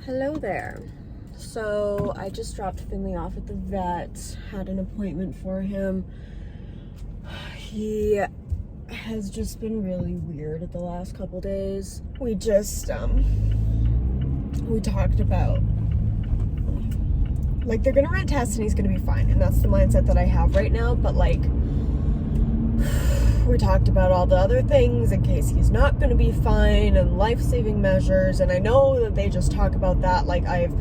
Hello there. So I just dropped Finley off at the vet, had an appointment for him. He has just been really weird at the last couple days. We just, we talked about, like, they're gonna run tests and he's gonna be fine. And that's the mindset that I have right now. But, like, we talked about all the other things in case he's not going to be fine and life-saving measures, and I know that they just talk about that. Like, I've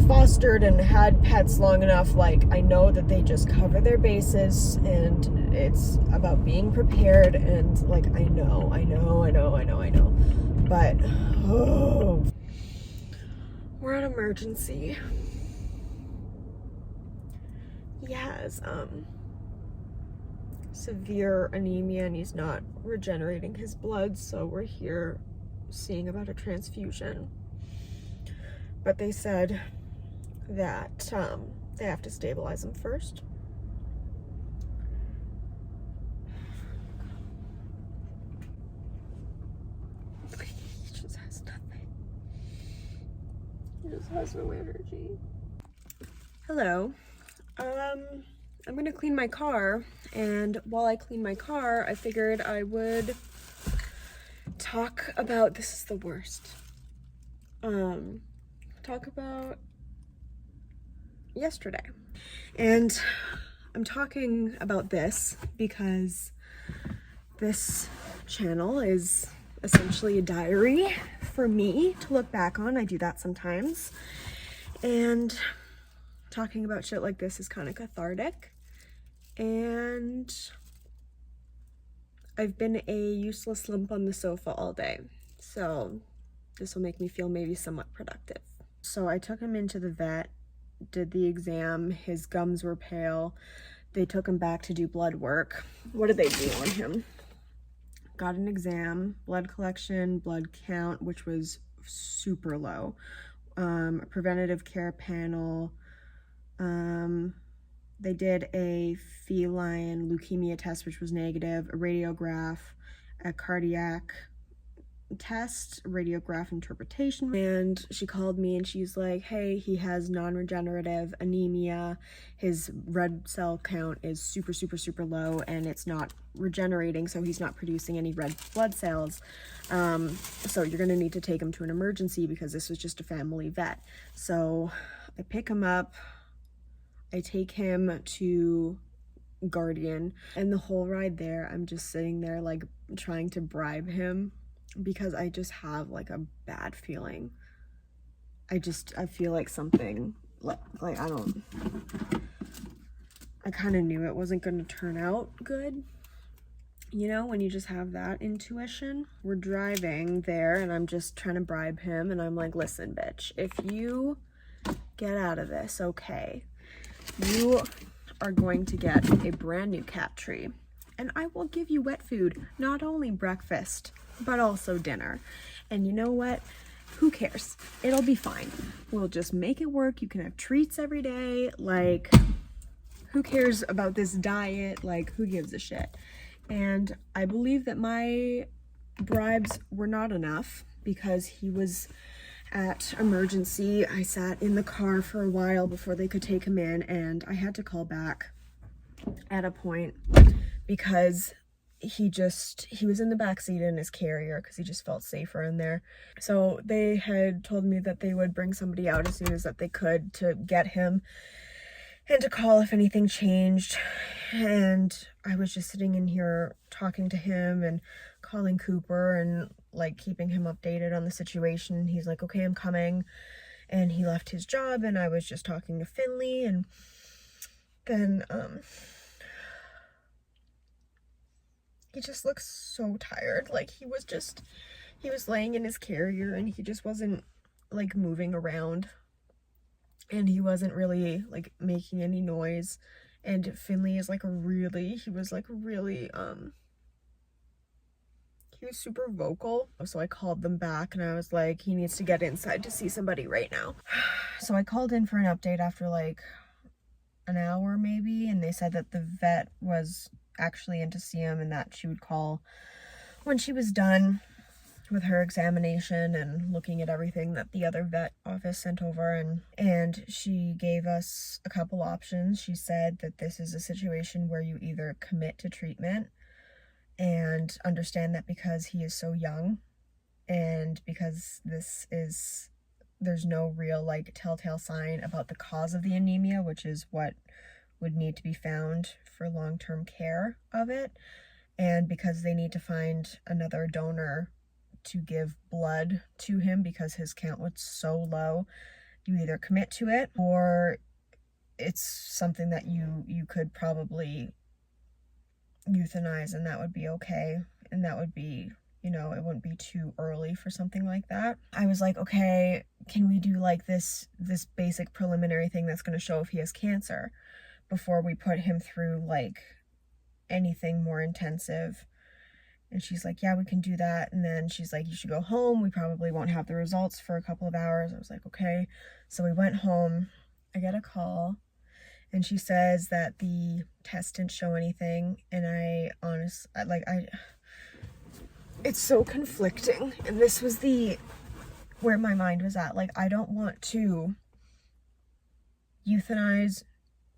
fostered and had pets long enough, like, I know that they just cover their bases, and it's about being prepared, and, like, I know, but, oh, we're at emergency. He has, severe anemia and he's not regenerating his blood, so we're here seeing about a transfusion. But they said that they have to stabilize him first. He just has nothing. He just has no energy. Hello. I'm gonna clean my car, and while I clean my car, I figured I would talk about, this is the worst, talk about yesterday. And I'm talking about this because this channel is essentially a diary for me to look back on. I do that sometimes, and talking about shit like this is kind of cathartic. And I've been a useless lump on the sofa all day, so this will make me feel maybe somewhat productive. So I took him into the vet, did the exam, his gums were pale, they took him back to do blood work. What did they do on him? Got an exam, blood collection, blood count, which was super low, a preventative care panel, they did a feline leukemia test, which was negative, a radiograph, a cardiac test, radiograph interpretation. And she called me and she's like, hey, he has non-regenerative anemia. His red cell count is super low and it's not regenerating, so he's not producing any red blood cells. So you're gonna need to take him to an emergency because this was just a family vet. So I pick him up, I take him to Guardian, and the whole ride there, I'm just sitting there, like, trying to bribe him because I just have, like, a bad feeling. I feel like something, like I kind of knew it wasn't going to turn out good. You know, when you just have that intuition. We're driving there, and I'm just trying to bribe him, and I'm like, listen, bitch, if you get out of this, okay, you are going to get a brand new cat tree, and I will give you wet food, not only breakfast, but also dinner. And you know what? Who cares? It'll be fine. We'll just make it work. You can have treats every day. Like, who cares about this diet? Like, who gives a shit? And I believe that my bribes were not enough because he was at emergency. I sat in the car for a while before they could take him in, and I had to call back at a point because he was in the back seat in his carrier because he just felt safer in there. So they had told me that they would bring somebody out as soon as that they could to get him and to call if anything changed. And I was just sitting in here talking to him and calling Cooper and, like, keeping him updated on the situation. He's like, okay, I'm coming. And he left his job, and I was just talking to Finley, and then he just looks so tired. Like, he was laying in his carrier, and he just wasn't, like, moving around, and he wasn't really, like, making any noise. And Finley is, like, he was super vocal. So I called them back and I was like, he needs to get inside to see somebody right now. So I called in for an update after like an hour maybe, and they said that the vet was actually in to see him and that she would call when she was done. with her examination and looking at everything that the other vet office sent over, and she gave us a couple options. She said that this is a situation where you either commit to treatment and understand that because he is so young and because there's no real like telltale sign about the cause of the anemia, which is what would need to be found for long-term care of it, and because they need to find another donor to give blood to him because his count was so low, you either commit to it or it's something that you could probably euthanize, and that would be okay, and that would be, you know, it wouldn't be too early for something like that. I was like, okay, can we do like this basic preliminary thing that's going to show if he has cancer before we put him through like anything more intensive? And she's like, yeah, we can do that. And then she's like, you should go home. We probably won't have the results for a couple of hours. I was like, okay. So we went home. I get a call and she says that the test didn't show anything. And it's so conflicting. And this was where my mind was at. Like, I don't want to euthanize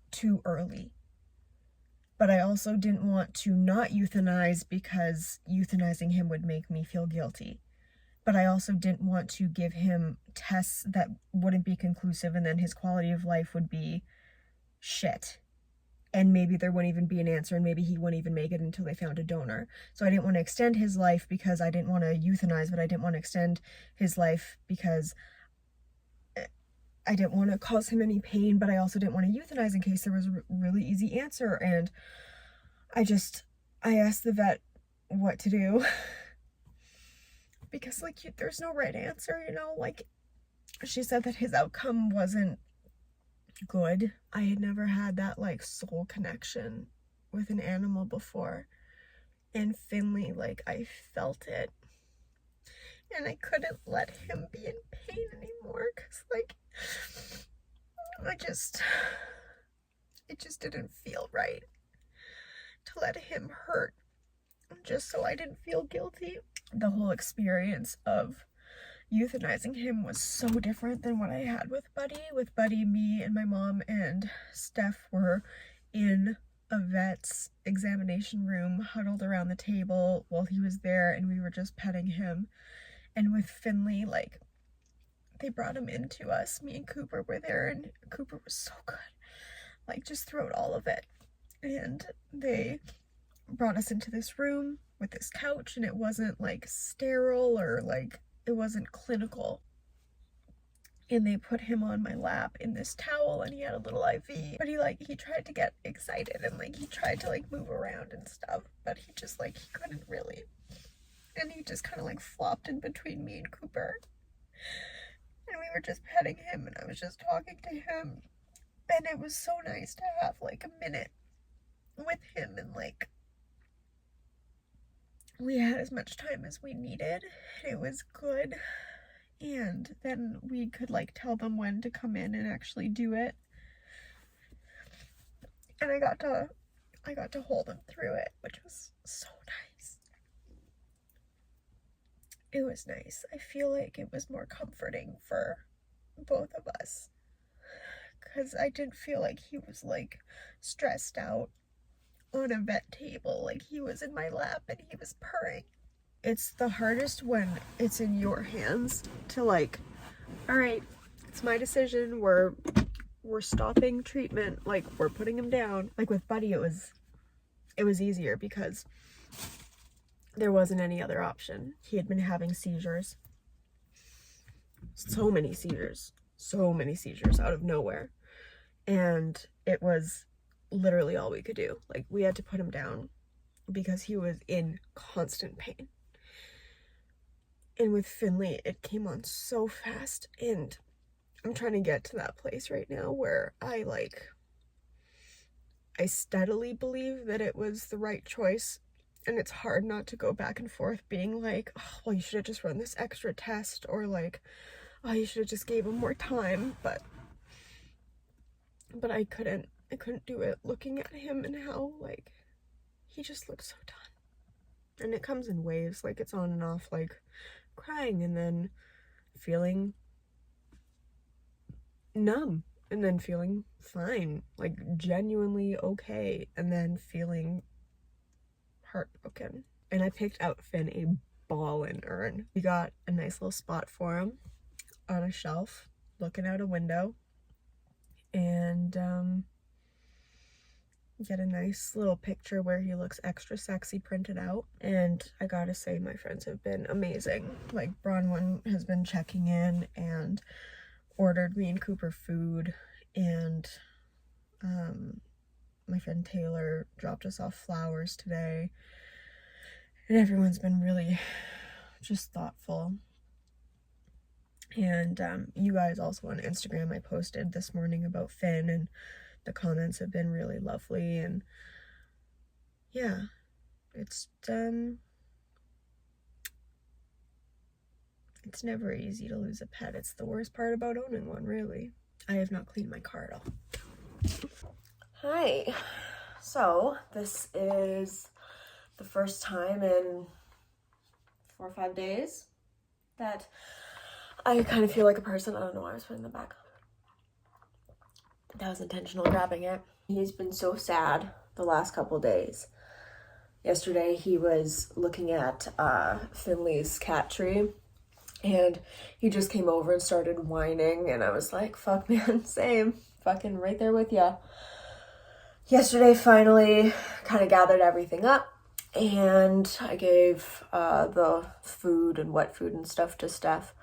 too early. But I also didn't want to not euthanize because euthanizing him would make me feel guilty. But I also didn't want to give him tests that wouldn't be conclusive and then his quality of life would be shit. And maybe there wouldn't even be an answer and maybe he wouldn't even make it until they found a donor. So I didn't want to extend his life because I didn't want to euthanize, but I didn't want to extend his life because I didn't want to cause him any pain, but I also didn't want to euthanize in case there was a really easy answer. And I asked the vet what to do because like there's no right answer, you know, like she said that his outcome wasn't good. I had never had that like soul connection with an animal before. And Finley, like I felt it. And I couldn't let him be in pain anymore because like it just didn't feel right to let him hurt just so I didn't feel guilty. The whole experience of euthanizing him was so different than what I had with Buddy. With Buddy, me and my mom and Steph were in a vet's examination room, huddled around the table while he was there, and we were just petting him. And with Finley, like, they brought him into us. Me and Cooper were there, and Cooper was so good, like, just throughout all of it. And they brought us into this room with this couch, and it wasn't, like, sterile or, like, it wasn't clinical. And they put him on my lap in this towel, and he had a little IV. But he tried to get excited, and, like, he tried to, like, move around and stuff. But he just, like, he couldn't really. And he just kind of like flopped in between me and Cooper. And we were just petting him and I was just talking to him. And it was so nice to have like a minute with him, and like we had as much time as we needed. It was good. And then we could like tell them when to come in and actually do it. And I got to hold him through it, which was so nice. It was nice. I feel like it was more comforting for both of us because I didn't feel like he was like stressed out on a vet table. Like he was in my lap and he was purring. It's the hardest when it's in your hands to like, all right, it's my decision. We're stopping treatment. Like we're putting him down. Like with Buddy, it was easier because there wasn't any other option. He had been having seizures. So many seizures out of nowhere. And it was literally all we could do. Like, we had to put him down because he was in constant pain. And with Finley, it came on so fast. And I'm trying to get to that place right now where I steadily believe that it was the right choice. And it's hard not to go back and forth being like, oh, well, you should have just run this extra test, or like, oh, you should have just gave him more time. But I couldn't do it looking at him and how like he just looked so done. And it comes in waves, like it's on and off, like crying and then feeling numb and then feeling fine, like genuinely okay, and then feeling heartbroken. And I picked out Finn a ballin' urn. We got a nice little spot for him on a shelf looking out a window, and get a nice little picture where he looks extra sexy printed out. And I gotta say, my friends have been amazing. Like, Bronwyn has been checking in and ordered me and Cooper food, and my friend Taylor dropped us off flowers today, and everyone's been really just thoughtful. And you guys also on Instagram, I posted this morning about Finn, and the comments have been really lovely. And yeah, it's never easy to lose a pet. It's the worst part about owning one, really. I have not cleaned my car at all. Hi. So this is the first time in 4 or 5 days that I kind of feel like a person. I don't know why I was putting them back. That was intentional grabbing it. He's been so sad the last couple days. Yesterday he was looking at Finley's cat tree, and he just came over and started whining, and I was like, fuck man, same, fucking right there with ya. Yesterday finally kind of gathered everything up, and I gave the food and wet food and stuff to Steph.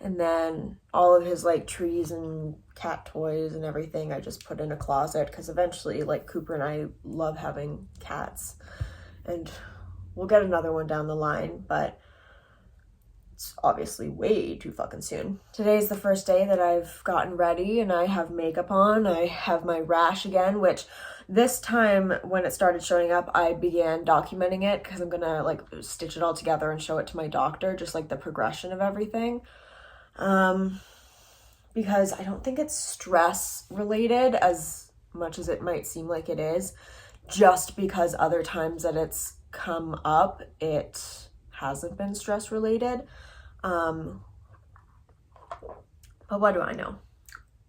And then all of his like trees and cat toys and everything I just put in a closet, because eventually like Cooper and I love having cats, and we'll get another one down the line, but it's obviously way too fucking soon. Today's the first day that I've gotten ready and I have makeup on. I have my rash again, which this time when it started showing up, I began documenting it because I'm gonna like stitch it all together and show it to my doctor, just like the progression of everything. Because I don't think it's stress related as much as it might seem like it is, just because other times that it's come up, it hasn't been stress related. But what do I know?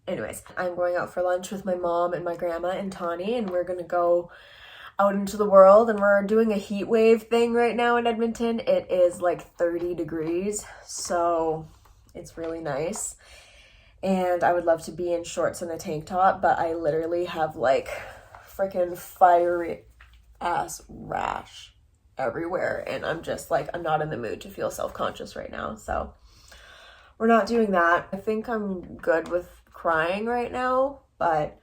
Anyways, I'm going out for lunch with my mom and my grandma and Tawny, and we're gonna go out into the world, and we're doing a heat wave thing right now in Edmonton. It is like 30 degrees, so it's really nice, and I would love to be in shorts and a tank top, but I literally have like freaking fiery ass rash everywhere, and I'm just like, I'm not in the mood to feel self-conscious right now, so we're not doing that. I think I'm good with crying right now, but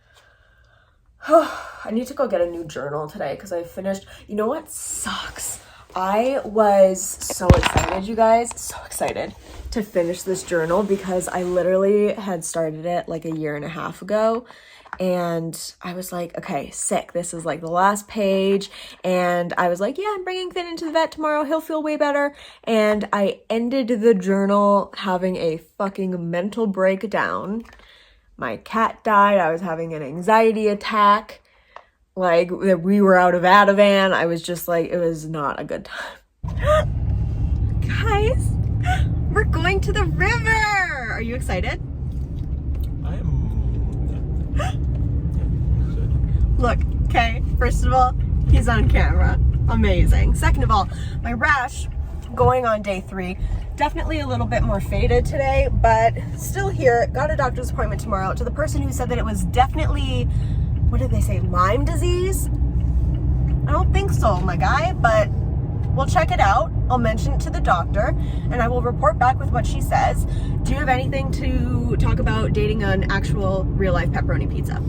I need to go get a new journal today because I finished. You know what sucks? I was so excited, you guys, so excited to finish this journal because I literally had started it like 1.5 years ago, and I was like, okay, sick. This is like the last page, and I was like, yeah, I'm bringing Finn into the vet tomorrow. He'll feel way better. And I ended the journal having a fucking mental breakdown. My cat died. I was having an anxiety attack. Like, we were out of Ativan. I was just like, it was not a good time. Guys, we're going to the river. Are you excited? I am. Look, okay, first of all, he's on camera. Amazing. Second of all, my rash going on day 3. Definitely a little bit more faded today, but still here. Got a doctor's appointment tomorrow to the person who said that it was definitely, what did they say, Lyme disease? I don't think so, my guy, but we'll check it out. I'll mention it to the doctor, and I will report back with what she says. Do you have anything to talk about dating an actual real-life pepperoni pizza?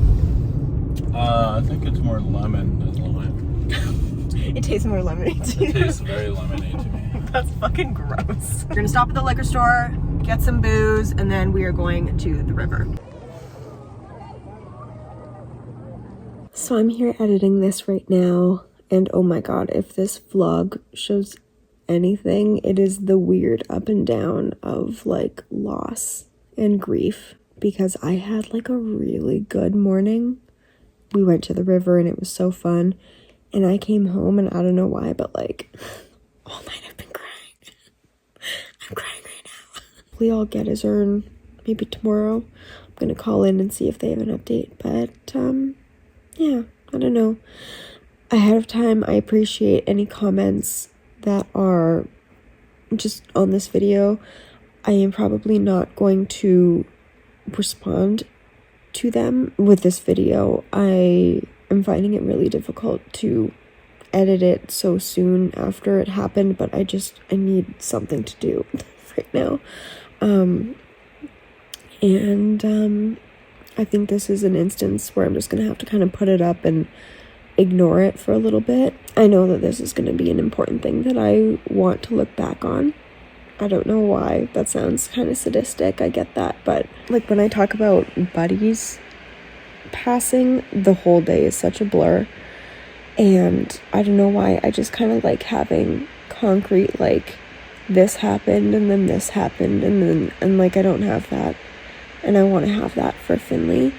I think it's more lemon than lime. It tastes more lemony to you. It tastes very lemony to me. That's fucking gross. We're gonna stop at the liquor store, get some booze, and then we are going to the river. So I'm here editing this right now, and oh my god, if this vlog shows anything, it is the weird up and down of like loss and grief, because I had like a really good morning. We went to the river and it was so fun, and I came home and I don't know why, but like all night I've been crying. I'm crying hopefully I'll get his urn maybe tomorrow. I'm gonna call in and see if they have an update, but yeah, I don't know. Ahead of time, I appreciate any comments that are just on this video. I am probably not going to respond to them with this video. I am finding it really difficult to edit it so soon after it happened, but I need something to do right now. I think this is an instance where I'm just gonna have to kind of put it up and ignore it for a little bit. I know that this is gonna be an important thing that I want to look back on. I don't know why. That sounds kind of sadistic, I get that, but like when I talk about Buddy's passing, the whole day is such a blur. And I don't know why, I just kind of like having concrete, like this happened and then this happened and like I don't have that. And I want to have that for Finley.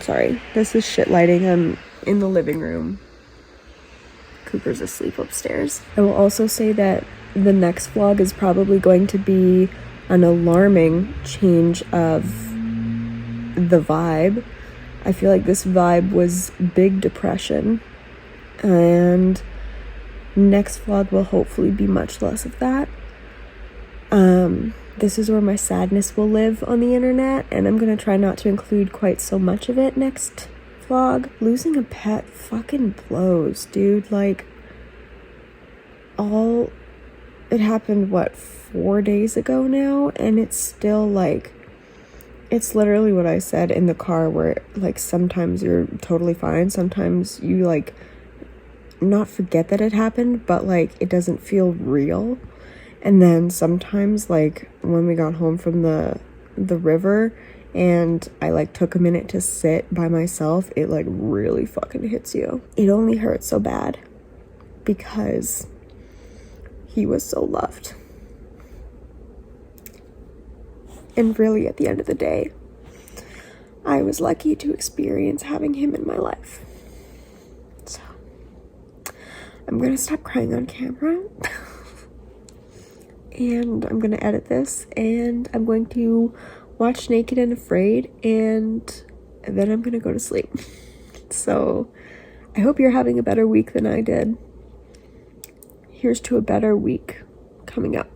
Sorry, this is shit lighting. I'm in the living room. Cooper's asleep upstairs. I will also say that the next vlog is probably going to be an alarming change of the vibe. I feel like this vibe was big depression, and next vlog will hopefully be much less of that. This is where my sadness will live on the internet, and I'm gonna try not to include quite so much of it next vlog. Losing a pet fucking blows, dude. Like, it happened, what, 4 days ago now, and it's still like, it's literally what I said in the car, where like sometimes you're totally fine, sometimes you like not forget that it happened, but like it doesn't feel real. And then sometimes, like when we got home from the river and I like took a minute to sit by myself, it like really fucking hits you. It only hurts so bad because he was so loved. And really, at the end of the day, I was lucky to experience having him in my life. So, I'm gonna stop crying on camera. And I'm gonna edit this, and I'm going to watch Naked and Afraid, and then I'm gonna go to sleep. So, I hope you're having a better week than I did. Here's to a better week coming up.